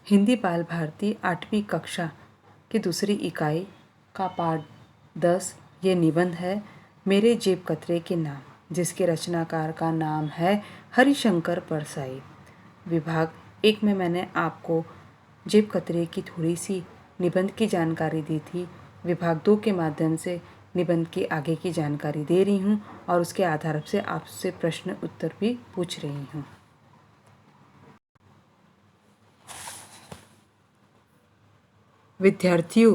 हिंदी बाल भारती 8वीं कक्षा की दूसरी इकाई का पाठ 10 ये निबंध है मेरे जेब कतरे के नाम, जिसके रचनाकार का नाम है हरिशंकर परसाई। विभाग 1 में मैंने आपको जेब कतरे की थोड़ी सी निबंध की जानकारी दी थी। विभाग 2 के माध्यम से निबंध की आगे की जानकारी दे रही हूँ और उसके आधार से आपसे प्रश्न उत्तर भी पूछ रही हूँ। विद्यार्थियों,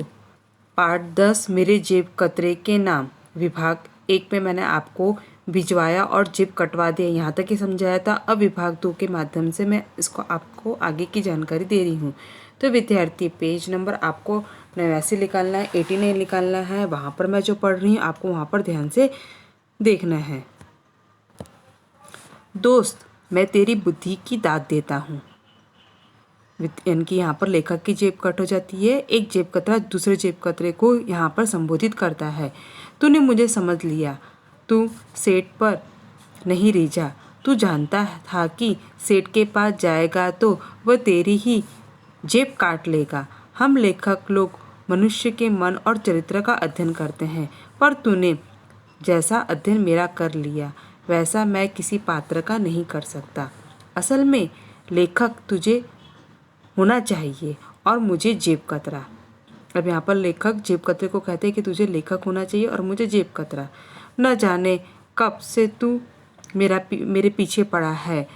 पाठ 10 मेरे जेब कतरे के नाम। विभाग 1 में मैंने आपको भिजवाया और जेब कटवा दिया, यहाँ तक ही समझाया था। अब विभाग 2 के माध्यम से मैं इसको आपको आगे की जानकारी दे रही हूँ। तो विद्यार्थी, पेज नंबर आपको 89 निकालना है, 89 निकालना है। वहाँ पर मैं जो पढ़ रही हूँ आपको वहाँ पर ध्यान से देखना है। दोस्त, मैं तेरी बुद्धि की दाद देता हूँ। यानी कि यहाँ पर लेखक की जेब कट हो जाती है। एक जेब कतरा दूसरे जेब कतरे को यहाँ पर संबोधित करता है। तूने मुझे समझ लिया, तू सेठ पर नहीं रीझा। तू जानता था कि सेठ के पास जाएगा तो वह तेरी ही जेब काट लेगा। हम लेखक लोग मनुष्य के मन और चरित्र का अध्ययन करते हैं, पर तूने जैसा अध्ययन मेरा कर लिया वैसा मैं किसी पात्र का नहीं कर सकता। असल में लेखक तुझे होना चाहिए और मुझे जेब कतरा। अब यहाँ पर लेखक जेब कतरे को कहते हैं कि तुझे लेखक होना चाहिए और मुझे जेब कतरा। न जाने कब से तू मेरे पीछे पड़ा है।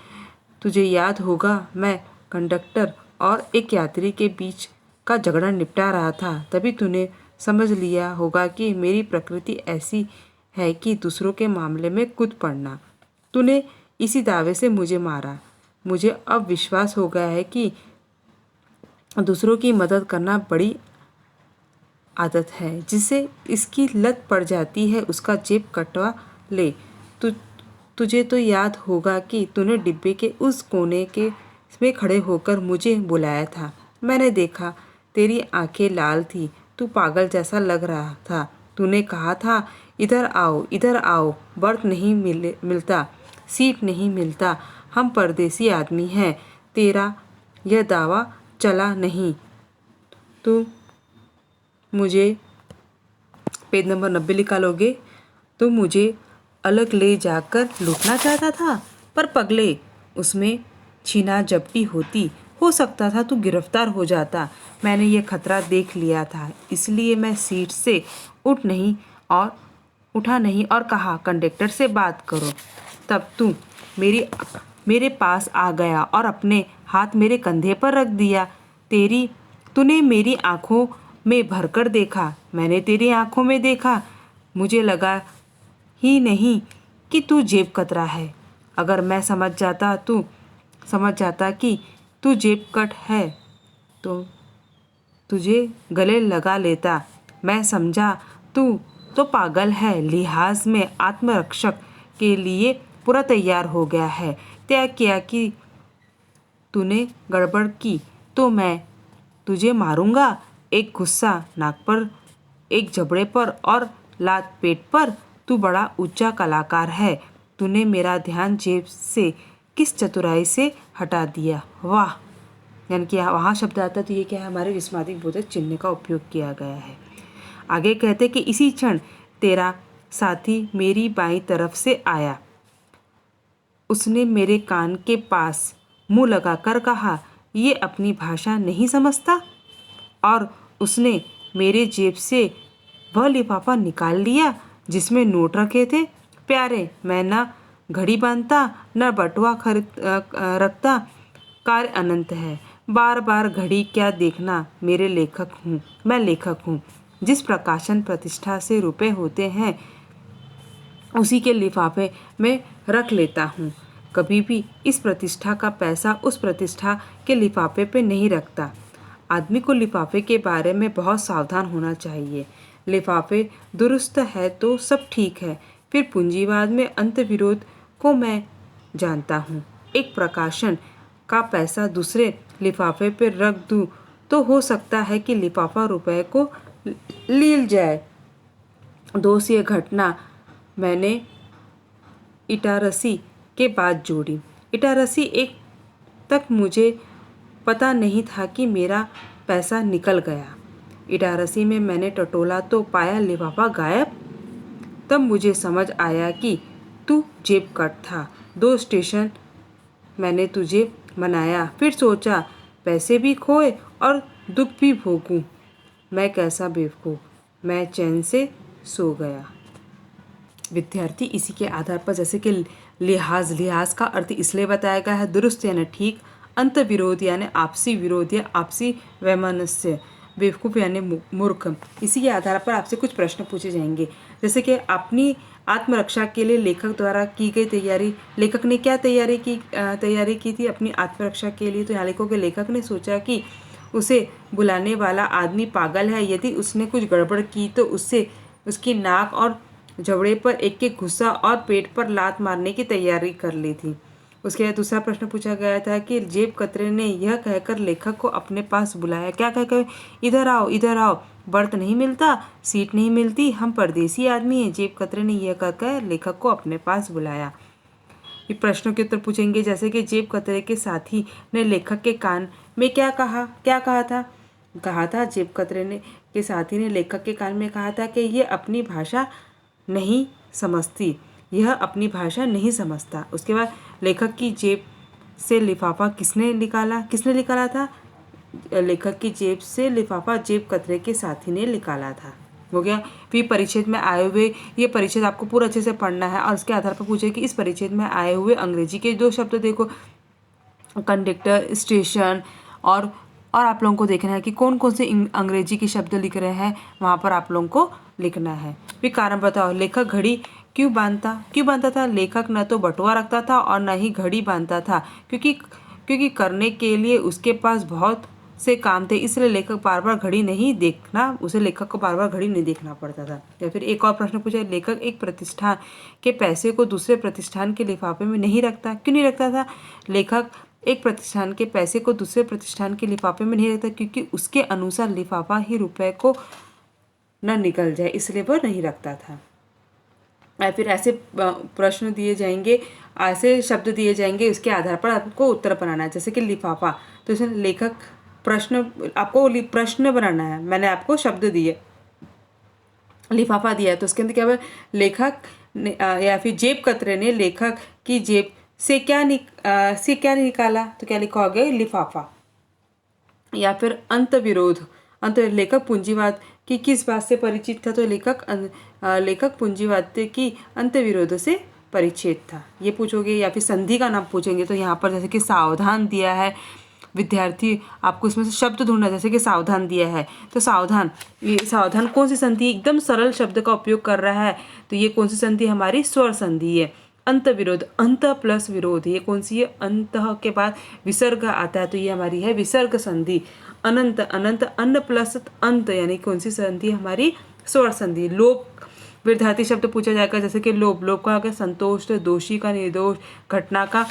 तुझे याद होगा, मैं कंडक्टर और एक यात्री के बीच का झगड़ा निपटा रहा था। तभी तूने समझ लिया होगा कि मेरी प्रकृति ऐसी है कि दूसरों के मामले में कूद पड़ना। तूने इसी दावे से मुझे मारा। मुझे अब विश्वास हो गया है कि दूसरों की मदद करना बड़ी आदत है। जिसे इसकी लत पड़ जाती है उसका जेब कटवा ले। तुझे तो याद होगा कि तूने डिब्बे के उस कोने के में खड़े होकर मुझे बुलाया था। मैंने देखा, तेरी आंखें लाल थी, तू पागल जैसा लग रहा था। तूने कहा था, इधर आओ, बर्थ नहीं मिलता, सीट नहीं मिलता, हम परदेसी आदमी हैं। तेरा यह दावा चला नहीं। तो मुझे पेज नंबर 90 निकालोगे। तो मुझे अलग ले जाकर लूटना चाहता था, पर पगले, उसमें छीना झपटी होती, हो सकता था तू गिरफ्तार हो जाता। मैंने ये खतरा देख लिया था, इसलिए मैं सीट से उठा नहीं और कहा, कंडक्टर से बात करो। तब तू मेरे पास आ गया और अपने हाथ मेरे कंधे पर रख दिया। तूने मेरी आंखों में भरकर देखा, मैंने तेरी आंखों में देखा। मुझे लगा ही नहीं कि तू जेब कतरा है। अगर मैं समझ जाता कि तू जेब कट है तो तुझे गले लगा लेता। मैं समझा तू तो पागल है, लिहाज में आत्मरक्षक के लिए पूरा तैयार हो गया है। त्याग किया कि तूने गड़बड़ की तो मैं तुझे मारूंगा। एक गुस्सा नाक पर, एक जबड़े पर और लात पेट पर। तू बड़ा ऊंचा कलाकार है। तूने मेरा ध्यान जेब से किस चतुराई से हटा दिया। वाह! यानी कि वहाँ शब्द आता तो ये क्या है, हमारे विस्मयादिबोधक बोधक चिन्ह का उपयोग किया गया है। आगे कहते कि इसी क्षण तेरा साथी मेरी बाईं तरफ से आया। उसने मेरे कान के पास मुंह लगाकर कहा, ये अपनी भाषा नहीं समझता? और उसने मेरे जेब से वह लिफाफा निकाल लिया जिसमें नोट रखे थे। प्यारे, मैं न घड़ी बांधता न बटुआ रखता। कार्य अनंत है, बार बार घड़ी क्या देखना। मैं लेखक हूँ। जिस प्रकाशन प्रतिष्ठा से रुपए होते हैं उसी के लिफाफे में रख लेता हूँ। कभी भी इस प्रतिष्ठा का पैसा उस प्रतिष्ठा के लिफाफे पे नहीं रखता। आदमी को लिफाफे के बारे में बहुत सावधान होना चाहिए। लिफाफे दुरुस्त है तो सब ठीक है। फिर पूंजीवाद में अंतर्विरोध को मैं जानता हूँ। एक प्रकाशन का पैसा दूसरे लिफाफे पर रख दूँ तो हो सकता है कि लिफाफा रुपए को लील जाए। दोस्त, ये घटना मैंने इटारसी के बाद जोड़ी। इटारसी एक तक मुझे पता नहीं था कि मेरा पैसा निकल गया। इटारसी में मैंने टटोला तो पाया लिफाफा गायब। तब मुझे समझ आया कि तू जेब कट था। 2 स्टेशन मैंने तुझे मनाया, फिर सोचा पैसे भी खोए और दुख भी भोगूं। मैं कैसा बेवकूफ़। मैं चैन से सो गया। विद्यार्थी इसी के आधार पर जैसे कि लिहाज का अर्थ इसलिए बताया गया है दुरुस्त यानी ठीक, अंत विरोध यानी आपसी विरोध या आपसी वैमनस्य, बेवकूफ़ यानी मूर्ख। इसी के आधार पर आपसे कुछ प्रश्न पूछे जाएंगे, जैसे कि अपनी आत्मरक्षा के लिए लेखक द्वारा की गई तैयारी। लेखक ने क्या तैयारी की थी अपनी आत्मरक्षा के लिए? तो यहाँ लिखोगे लेखक ने सोचा कि उसे बुलाने वाला आदमी पागल है, यदि उसने कुछ गड़बड़ की तो उससे उसकी नाक और जबड़े पर एक एक गुस्सा और पेट पर लात मारने की तैयारी कर ली थी। उसके बाद दूसरा प्रश्न पूछा गया था कि जेब कतरे ने यह कहकर लेखक को अपने पास बुलाया, क्या कहकर? इधर आओ, बर्थ नहीं मिलता, सीट नहीं मिलती, हम परदेसी आदमी हैं। जेब कतरे ने यह कहकर लेखक को अपने पास बुलाया। ये प्रश्नों के उत्तर पूछेंगे, जैसे कि जेब कतरे के साथी ने लेखक के कान में क्या कहा था जेब कतरे ने के साथी ने लेखक के कान में कहा था कि यह अपनी भाषा नहीं समझता। उसके बाद लेखक की जेब से लिफाफा किसने निकाला था? लेखक की जेब से लिफाफा जेब कतरे के साथी ने निकाला था। हो गया। फिर परिच्छेद में आए हुए, ये परिच्छेद आपको पूरा अच्छे से पढ़ना है और उसके आधार पर पूछे कि इस परिच्छेद में आए हुए अंग्रेजी के 2 शब्द देखो, कंडक्टर, स्टेशन और आप लोगों को देखना है कि कौन कौन से अंग्रेजी के शब्द लिख रहे हैं, वहाँ पर आप लोगों को लिखना है। फिर कारण बताओ, लेखक घड़ी क्यों बांधता था? लेखक न तो बटुआ रखता था और न ही घड़ी बांधता था, क्योंकि करने के लिए उसके पास बहुत से काम थे, इसलिए लेखक को बार बार घड़ी नहीं देखना पड़ता था। या फिर एक और प्रश्न पूछा, लेखक एक प्रतिष्ठान के पैसे को दूसरे प्रतिष्ठान के लिफाफे में नहीं रखता, क्यों नहीं रखता था? लेखक एक प्रतिष्ठान के पैसे को दूसरे प्रतिष्ठान के लिफाफे में नहीं रखता, क्योंकि उसके अनुसार लिफाफा ही रुपए को न निकल जाए, इसलिए वह नहीं रखता था। या फिर ऐसे प्रश्न दिए जाएंगे, ऐसे शब्द दिए जाएंगे, उसके आधार पर आपको उत्तर बनाना है। जैसे कि लिफाफा, तो इसमें लेखक आपको प्रश्न बनाना है। मैंने आपको शब्द दिए, लिफाफा दिया है, तो उसके अंदर क्या हुआ? लेखक ने या फिर जेब कतरे ने लेखक की जेब से क्या निकाला? तो क्या लिखा होगा? लिफाफा। या फिर अंत विरोध, लेखक पूंजीवाद की किस बात से परिचित था? तो लेखक पूंजीवाद की अंत विरोध से परिचित था, ये पूछोगे। या फिर संधि का नाम पूछेंगे, तो यहाँ पर जैसे कि सावधान दिया है, विद्यार्थी आपको इसमें से शब्द ढूंढना है। जैसे कि सावधान दिया है, तो सावधान कौन सी संधि? एकदम सरल शब्द का उपयोग कर रहा है, तो ये कौन सी संधि? हमारी स्वर संधि है। अंत विरोध, अंत प्लस विरोध, ये कौन सी है? अंत के बाद विसर्ग आता है, तो ये हमारी है विसर्ग संधि। अनंत, अन्न प्लस अंत, यानी कौन सी संधि? हमारी स्वर संधि। लोभ, विद्यार्थी शब्द पूछा जाएगा, जैसे कि लोभ का क्या? संतोष, दोषी का निर्दोष, घटना का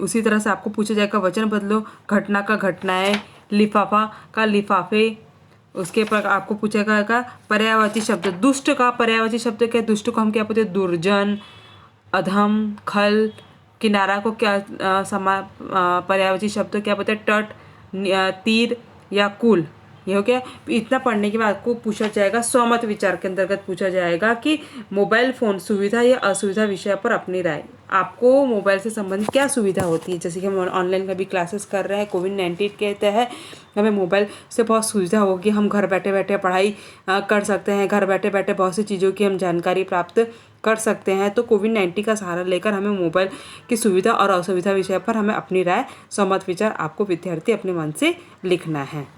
उसी तरह से आपको पूछा जाएगा वचन बदलो, घटना का घटनाएं, लिफाफा का लिफाफे। उसके पर आपको पूछा जाएगा पर्यायवाची शब्द। दुष्ट का पर्यायवाची शब्द क्या? दुष्ट को हम क्या बोलते हैं? दुर्जन, अधम, खल। किनारा को क्या पर्यायवाची शब्द क्या बोलते हैं? तट, तीर या कुल। ये हो गया। इतना पढ़ने के बाद आपको पूछा जाएगा स्वमत विचार के अंतर्गत पूछा जाएगा कि मोबाइल फ़ोन सुविधा या असुविधा विषय पर अपनी राय। आपको मोबाइल से संबंधित क्या सुविधा होती है? जैसे कि हम ऑनलाइन का भी क्लासेस कर रहे हैं, कोविड-19 के तहत हमें मोबाइल से बहुत सुविधा होगी, हम घर बैठे बैठे पढ़ाई कर सकते हैं, घर बैठे बैठे बहुत सी चीज़ों की हम जानकारी प्राप्त कर सकते हैं। तो कोविड-19 का सहारा लेकर हमें मोबाइल की सुविधा और असुविधा विषय पर हमें अपनी राय, स्वमत विचार आपको विद्यार्थी अपने मन से लिखना है।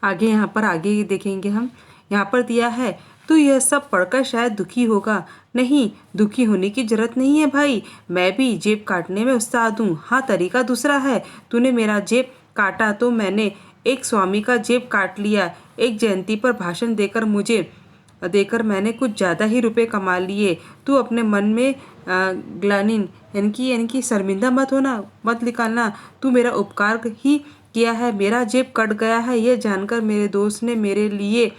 आगे देखेंगे हम। यहाँ पर दिया है, तो यह सब पढ़कर शायद दुखी होगा। नहीं, दुखी होने की जरूरत नहीं है भाई, मैं भी जेब काटने में उस्ताद हूँ। हाँ, तरीका दूसरा है। तूने मेरा जेब काटा तो मैंने एक स्वामी का जेब काट लिया। एक जयंती पर भाषण देकर मैंने कुछ ज़्यादा ही रुपए कमा लिए। तू अपने मन में ग्लानिन यानी कि शर्मिंदा मत निकालना। तू मेरा उपकार ही किया है, मेरा जेब कट गया है यह जानकर मेरे दोस्त ने मेरे लिए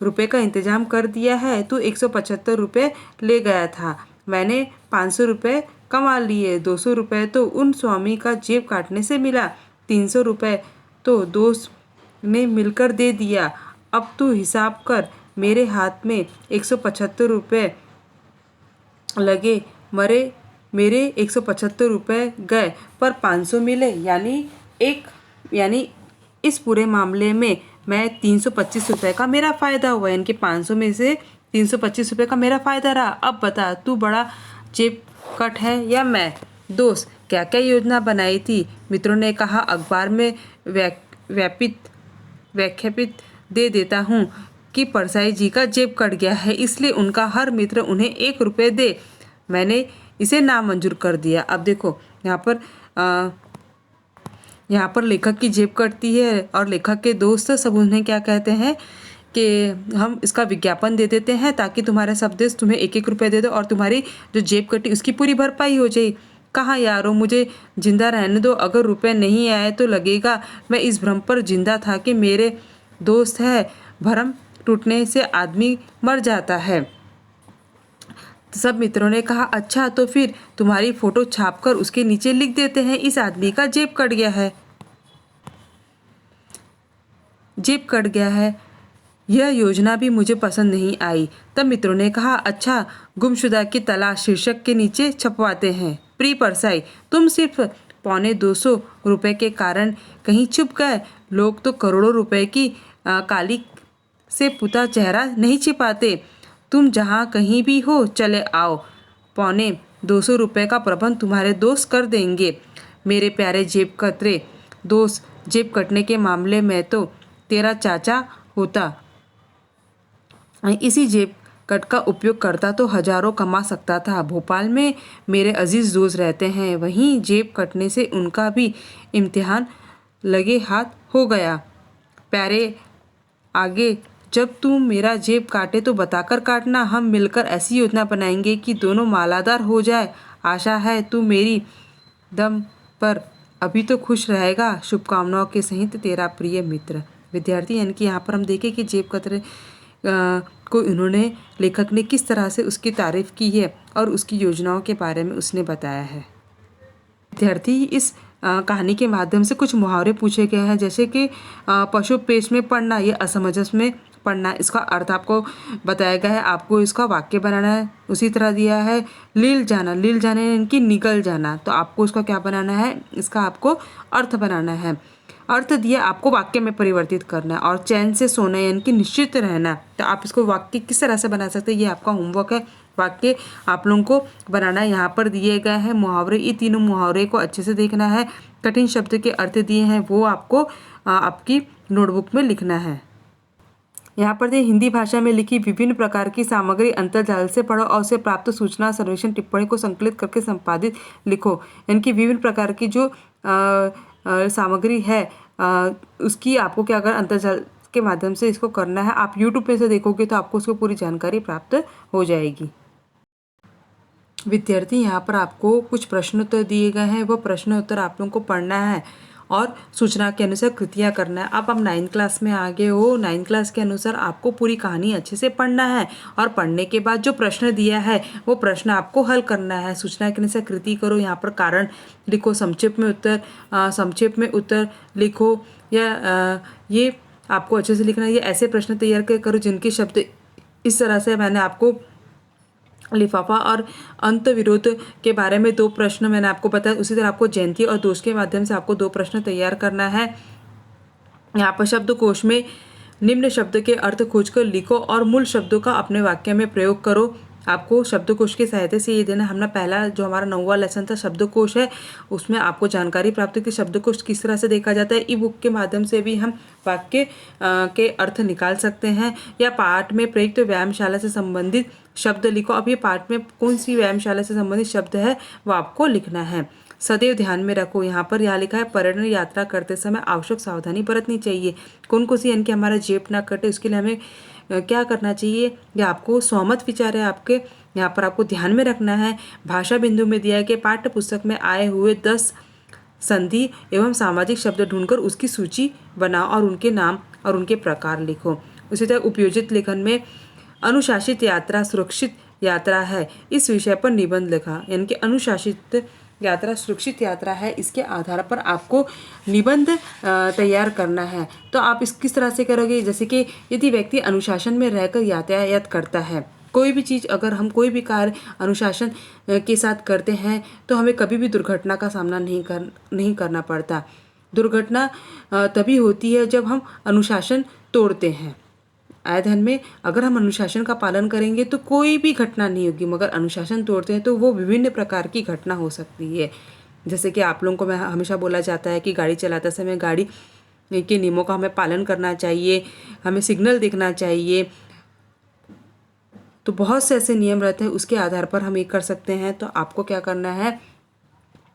रुपए का इंतजाम कर दिया है। तू 175 रुपये ले गया था, मैंने 500 रुपये कमा लिए। 200 रुपये तो उन स्वामी का जेब काटने से मिला, 300 रुपये तो दोस्त ने मिलकर दे दिया। अब तू हिसाब कर, मेरे हाथ में 175 रुपये लगे, मेरे 175 रुपये गए पर 500 मिले, यानी इस पूरे मामले में मैं 325 रुपये का मेरा फ़ायदा हुआ, यानी कि 500 में से 325 रुपये का मेरा फ़ायदा रहा। अब बता, तू बड़ा जेब कट है या मैं? दोस्त, क्या क्या योजना बनाई थी? मित्रों ने कहा, अखबार में व्याख्यापित दे देता हूँ कि परसाई जी का जेब कट गया है, इसलिए उनका हर मित्र उन्हें 1 रुपये दे। मैंने इसे नामंजूर कर दिया। अब देखो यहाँ पर लेखक की जेब कटती है और लेखक के दोस्त सब उन्हें क्या कहते हैं कि हम इसका विज्ञापन दे देते हैं ताकि तुम्हारे सब दोस्त तुम्हें 1-1 रुपये दे दो और तुम्हारी जो जेब कटी उसकी पूरी भरपाई हो जाए। कहाँ यारो, मुझे जिंदा रहने दो, अगर रुपए नहीं आए तो लगेगा मैं इस भ्रम पर जिंदा था कि मेरे दोस्त है। भ्रम टूटने से आदमी मर जाता है। सब मित्रों ने कहा, अच्छा तो फिर तुम्हारी फोटो छापकर उसके नीचे लिख देते हैं, इस आदमी का जेब कट गया है। यह योजना भी मुझे पसंद नहीं आई। तब मित्रों ने कहा, अच्छा गुमशुदा की तलाश शीर्षक के नीचे छपवाते हैं। प्रिय परसाई, तुम सिर्फ 250 रुपये के कारण कहीं छुप गए। लोग तो करोड़ों रुपए की काली से पुता चेहरा नहीं छिपाते। तुम जहाँ कहीं भी हो चले आओ, 250 रुपये का प्रबंध तुम्हारे दोस्त कर देंगे। मेरे प्यारे जेब कतरे दोस्त, जेब कटने के मामले में तो तेरा चाचा होता, इसी जेब कट का उपयोग करता तो हजारों कमा सकता था। भोपाल में मेरे अजीज दोस्त रहते हैं, वहीं जेब कटने से उनका भी इम्तिहान लगे हाथ हो गया। प्यारे, आगे जब तुम मेरा जेब काटे तो बताकर काटना, हम मिलकर ऐसी योजना बनाएंगे कि दोनों मालादार हो जाए। आशा है तू मेरी दम पर अभी तो खुश रहेगा। शुभकामनाओं के सहित तेरा प्रिय मित्र। विद्यार्थी, यानी कि यहाँ पर हम देखें कि जेब कतरे को इन्होंने लेखक ने किस तरह से उसकी तारीफ की है और उसकी योजनाओं के बारे में उसने बताया है। विद्यार्थी, इस कहानी के माध्यम से कुछ मुहावरे पूछे गए हैं, जैसे कि पशु पेश में पढ़ना, ये असमंजस में पढ़ना, इसका अर्थ आपको बताया गया है, आपको इसका वाक्य बनाना है। उसी तरह दिया है लील जाना यानी कि निकल जाना, तो आपको इसका क्या बनाना है, इसका आपको अर्थ बनाना है। अर्थ दिया, आपको वाक्य में परिवर्तित करना है। और चैन से सोना यानी कि निश्चित रहना, तो आप इसको वाक्य किस तरह से बना सकते हैं, ये आपका होमवर्क है। वाक्य आप लोगों को बनाना है। यहाँ पर दिए गए हैं मुहावरे, ये तीनों मुहावरे को अच्छे से देखना है। कठिन शब्द के अर्थ दिए हैं, वो आपको आपकी नोटबुक में लिखना है। यहाँ पर हिंदी भाषा में लिखी विभिन्न प्रकार की सामग्री अंतर्जाल से पढ़ो और उसे प्राप्त सूचना, सर्वेक्षण, टिप्पणी को संकलित करके संपादित लिखो। यानी कि विभिन्न प्रकार की जो सामग्री है उसकी आपको क्या करना, अंतर्जाल के माध्यम से इसको करना है। आप YouTube पे से देखोगे तो आपको उसको पूरी जानकारी प्राप्त हो जाएगी। विद्यार्थी, यहाँ पर आपको कुछ प्रश्न उत्तर दिए गए हैं, वो प्रश्न उत्तर आप लोगों को पढ़ना है और सूचना के अनुसार कृतियाँ करना है। अब 9th क्लास में आ गए हो, 9th क्लास के अनुसार आपको पूरी कहानी अच्छे से पढ़ना है और पढ़ने के बाद जो प्रश्न दिया है वो प्रश्न आपको हल करना है। सूचना के अनुसार कृति करो, यहाँ पर कारण लिखो, संक्षेप में उत्तर लिखो, या ये आपको अच्छे से लिखना है। ये ऐसे प्रश्न तैयार करो जिनके शब्द इस तरह से, मैंने आपको लिफाफा और अंत विरोध के बारे में 2 प्रश्न मैंने आपको बताया, उसी तरह आपको जयंती और दोष के माध्यम से आपको 2 प्रश्न तैयार करना है। यहाँ पर शब्दकोश में निम्न शब्द के अर्थ खोजकर लिखो और मूल शब्दों का अपने वाक्य में प्रयोग करो। आपको शब्दकोश की सहायता से ये देना। हमने पहला जो हमारा 9वां लेसन था शब्दकोश है, उसमें आपको जानकारी प्राप्त की शब्दकोश किस तरह से देखा जाता है। ई बुक के माध्यम से भी हम वाक्य के अर्थ निकाल सकते हैं। या पाठ में प्रयुक्त व्यायामशाला से संबंधित शब्द लिखो। अब ये पाठ में कौन सी व्यायामशाला से संबंधित शब्द है वो आपको लिखना है। सदैव ध्यान में रखो, यहाँ पर यहाँ लिखा है पर्यटन यात्रा करते समय आवश्यक सावधानी बरतनी चाहिए। कौन कौन सी, यानी कि हमारा जेब ना कटे उसके लिए हमें क्या करना चाहिए, या आपको सहमत विचार है आपके, यहाँ पर आपको ध्यान में रखना है। भाषा बिंदु में दिया है कि पाठ्य पुस्तक में आए हुए 10 संधि एवं सामाजिक शब्द ढूंढकर उसकी सूची बनाओ और उनके नाम और उनके प्रकार लिखो। उसी तरह उपयोजित लेखन में अनुशासित यात्रा, सुरक्षित यात्रा है, इस विषय पर निबंध लिखा। यानी कि अनुशासित यात्रा सुरक्षित यात्रा है, इसके आधार पर आपको निबंध तैयार करना है। तो आप इस किस तरह से करोगे, जैसे कि यदि व्यक्ति अनुशासन में रहकर यातायात करता है, कोई भी चीज़ अगर हम कोई भी कार्य अनुशासन के साथ करते हैं तो हमें कभी भी दुर्घटना का सामना नहीं करना पड़ता। दुर्घटना तभी होती है जब हम अनुशासन तोड़ते हैं। आए ध्यान में, अगर हम अनुशासन का पालन करेंगे तो कोई भी घटना नहीं होगी, मगर अनुशासन तोड़ते हैं तो वो विभिन्न प्रकार की घटना हो सकती है। जैसे कि आप लोगों को मैं हमेशा बोला जाता है कि गाड़ी चलाते समय गाड़ी के नियमों का हमें पालन करना चाहिए, हमें सिग्नल देखना चाहिए। तो बहुत से ऐसे नियम रहते हैं, उसके आधार पर हम ये कर सकते हैं। तो आपको क्या करना है,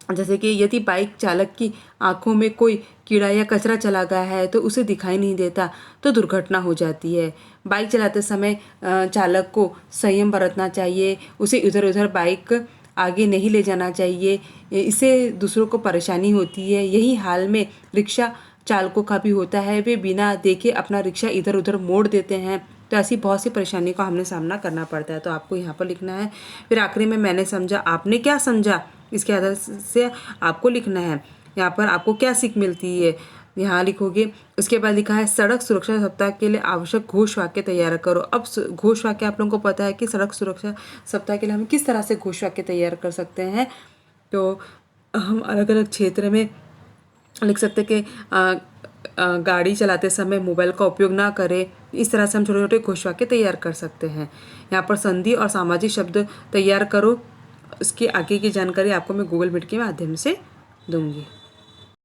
जैसे कि यदि बाइक चालक की आंखों में कोई कीड़ा या कचरा चला गया है तो उसे दिखाई नहीं देता तो दुर्घटना हो जाती है। बाइक चलाते समय चालक को संयम बरतना चाहिए, उसे इधर उधर बाइक आगे नहीं ले जाना चाहिए, इससे दूसरों को परेशानी होती है। यही हाल में रिक्शा चालकों का भी होता है, वे बिना देखे अपना रिक्शा इधर उधर मोड़ देते हैं। तो ऐसी बहुत सी परेशानी का हमने सामना करना पड़ता है। तो आपको यहाँ पर लिखना है। फिर आखिरी में मैंने समझा, आपने क्या समझा, इसके आधार से आपको लिखना है। यहाँ पर आपको क्या सीख मिलती है यहाँ लिखोगे। उसके बाद लिखा है सड़क सुरक्षा सप्ताह के लिए आवश्यक घोष वाक्य तैयार करो। अब घोष वाक्य आप लोगों को पता है कि सड़क सुरक्षा सप्ताह के लिए हम किस तरह से घोष वाक्य तैयार कर सकते हैं। तो हम अलग अलग क्षेत्र में लिख सकते कि गाड़ी चलाते समय मोबाइल का उपयोग ना करें। इस तरह से हम छोटे छोटे घोष वाक्य तैयार कर सकते हैं। यहाँ पर संधि और सामाजिक शब्द तैयार करो। इसकी आगे की जानकारी आपको मैं गूगल मीट के माध्यम से दूंगी।